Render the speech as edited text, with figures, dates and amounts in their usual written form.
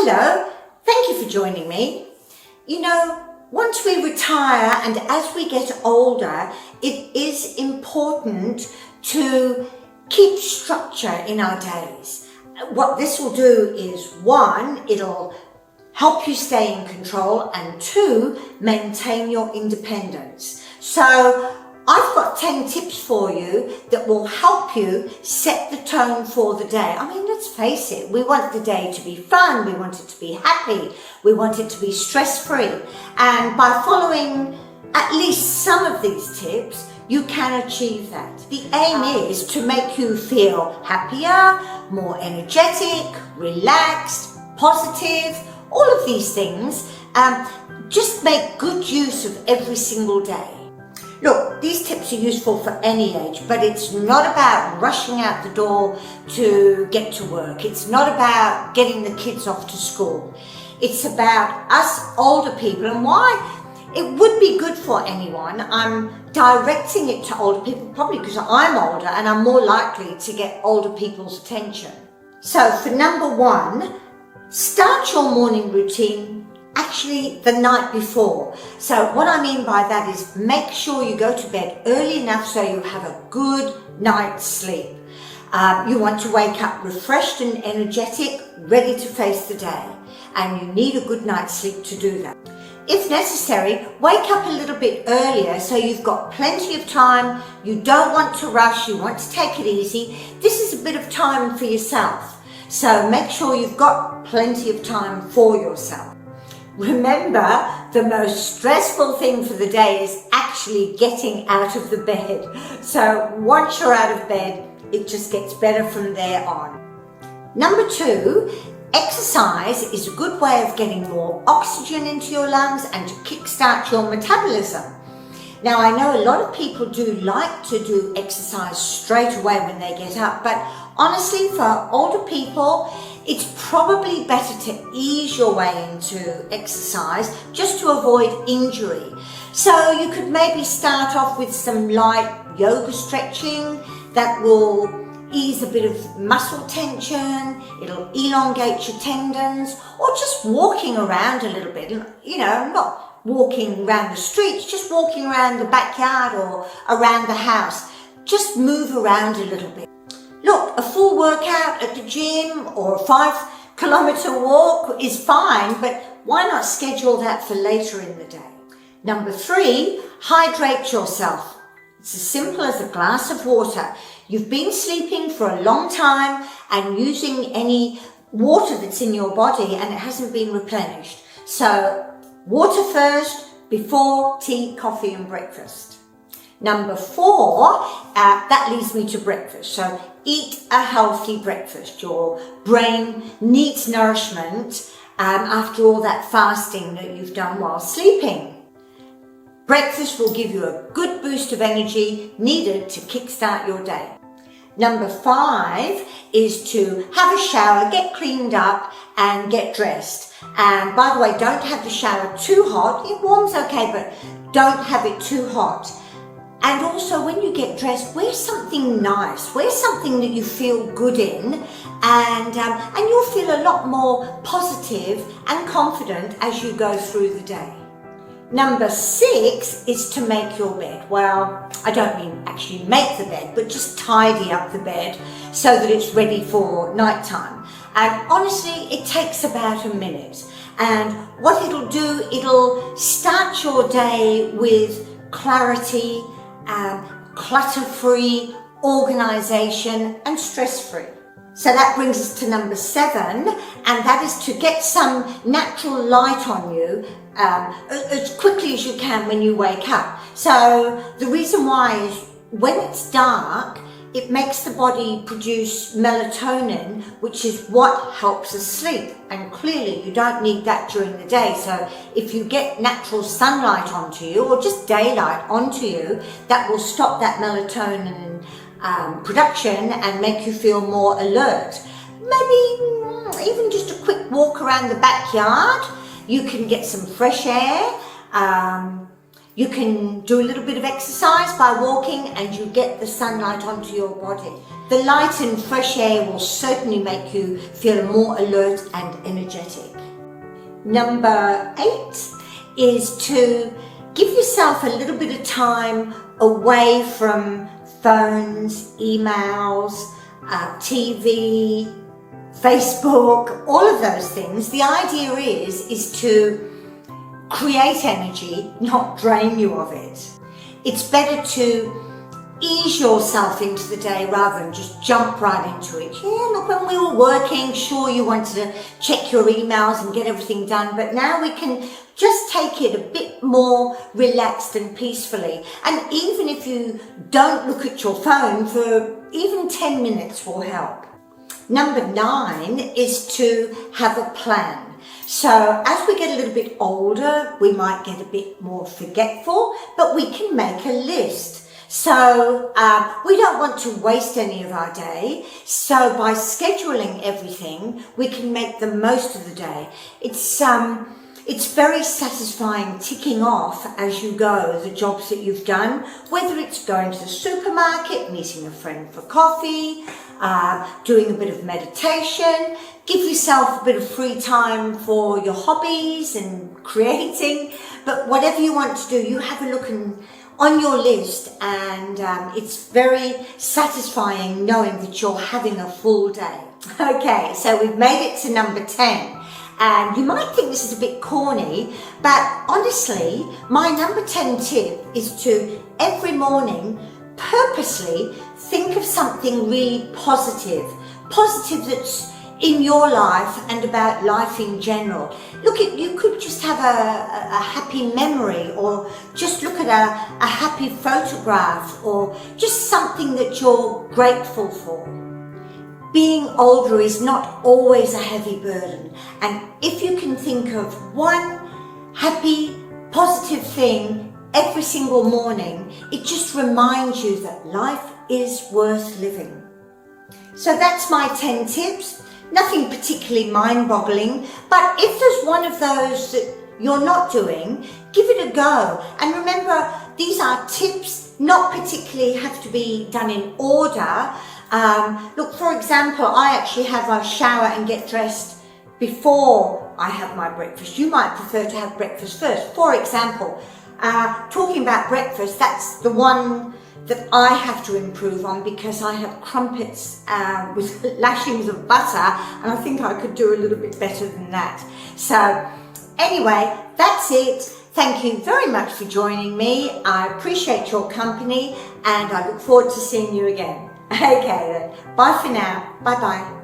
Hello, thank you for joining me. You know, once we retire and as we get older, it is important to keep structure in our days. What this will do is, one, it'll help you stay in control, and two, maintain your independence. So I've got 10 tips for you that will help you set the tone for the day. I mean, let's face it, we want the day to be fun, we want it to be happy, we want it to be stress-free. And by following at least some of these tips, you can achieve that. The aim is to make you feel happier, more energetic, relaxed, positive, all of these things. Just make good use of every single day. Look, these tips are useful for any age, but it's not about rushing out the door to get to work. It's not about getting the kids off to school. It's about us older people and why it would be good for anyone. I'm directing it to older people probably because I'm older and I'm more likely to get older people's attention. So for number one, start your morning routine actually the night before. So what I mean by that is make sure you go to bed early enough so you have a good night's sleep. You want to wake up refreshed and energetic, ready to face the day. And you need a good night's sleep to do that. If necessary, wake up a little bit earlier so you've got plenty of time. You don't want to rush, you want to take it easy. This is a bit of time for yourself. So make sure you've got plenty of time for yourself. Remember, the most stressful thing for the day is actually getting out of the bed. So once you're out of bed, it just gets better from there on. Number two, exercise is a good way of getting more oxygen into your lungs and to kickstart your metabolism. Now, I know a lot of people do like to do exercise straight away when they get up, but honestly, for older people, it's probably better to ease your way into exercise just to avoid injury. So you could maybe start off with some light yoga stretching that will ease a bit of muscle tension, it'll elongate your tendons, or just walking around a little bit, you know, not walking around the streets, just walking around the backyard or around the house. Just move around a little bit. Look, a full workout at the gym or a 5-kilometer walk is fine, but why not schedule that for later in the day? Number three, hydrate yourself. It's as simple as a glass of water. You've been sleeping for a long time and using any water that's in your body and it hasn't been replenished. So water first before tea, coffee and breakfast. Number four, that leads me to breakfast. So eat a healthy breakfast. Your brain needs nourishment after all that fasting that you've done while sleeping. Breakfast will give you a good boost of energy needed to kickstart your day. Number five is to have a shower, get cleaned up and get dressed. And by the way, don't have the shower too hot. It warms okay, but don't have it too hot. And also when you get dressed, wear something nice, wear something that you feel good in, and you'll feel a lot more positive and confident as you go through the day. Number six is to make your bed. Well, I don't mean actually make the bed, but just tidy up the bed so that it's ready for nighttime. And honestly, it takes about a minute. And what it'll do, it'll start your day with clarity, clutter-free, organisation and stress-free. So that brings us to number seven, and that is to get some natural light on you as quickly as you can when you wake up. So the reason why is when it's dark, it makes the body produce melatonin, which is what helps us sleep. And clearly you don't need that during the day. So if you get natural sunlight onto you or just daylight onto you, that will stop that melatonin production and make you feel more alert. Maybe even just a quick walk around the backyard. You can get some fresh air. You can do a little bit of exercise by walking and you get the sunlight onto your body. the light and fresh air will certainly make you feel more alert and energetic. Number 8 is to give yourself a little bit of time away from phones, emails, TV, Facebook, all of those things. The idea is to create energy, not drain you of it. It's better to ease yourself into the day rather than just jump right into it. Yeah, look, when we were working, sure, you wanted to check your emails and get everything done, but now we can just take it a bit more relaxed and peacefully. And even if you don't look at your phone for even 10 minutes will help. Number 9 is to have a plan. So as we get a little bit older, we might get a bit more forgetful, but we can make a list. So we don't want to waste any of our day. So by scheduling everything, we can make the most of the day. It's very satisfying ticking off as you go the jobs that you've done, whether it's going to the supermarket, meeting a friend for coffee, doing a bit of meditation. Give yourself a bit of free time for your hobbies and creating. But whatever you want to do, you have a look on your list, and it's very satisfying knowing that you're having a full day. Okay, so we've made it to number 10. And you might think this is a bit corny, but honestly, my number 10 tip is to every morning purposely think of something really positive that's in your life and about life in general. You could just have a happy memory, or just look at a happy photograph, or just something that you're grateful for. Being older is not always a heavy burden, and if you can think of one happy, positive thing every single morning, it just reminds you that life is worth living. So that's my 10 tips. Nothing particularly mind-boggling, but if there's one of those that you're not doing, give it a go. And remember, these are tips, not particularly have to be done in order. Look, for example, I actually have a shower and get dressed before I have my breakfast. You might prefer to have breakfast first. For example, talking about breakfast, that's the one that I have to improve on, because I have crumpets with lashings of butter, and I think I could do a little bit better than that. So anyway, that's it. Thank you very much for joining me. I appreciate your company, and I look forward to seeing you again. Okay then, bye for now. Bye bye.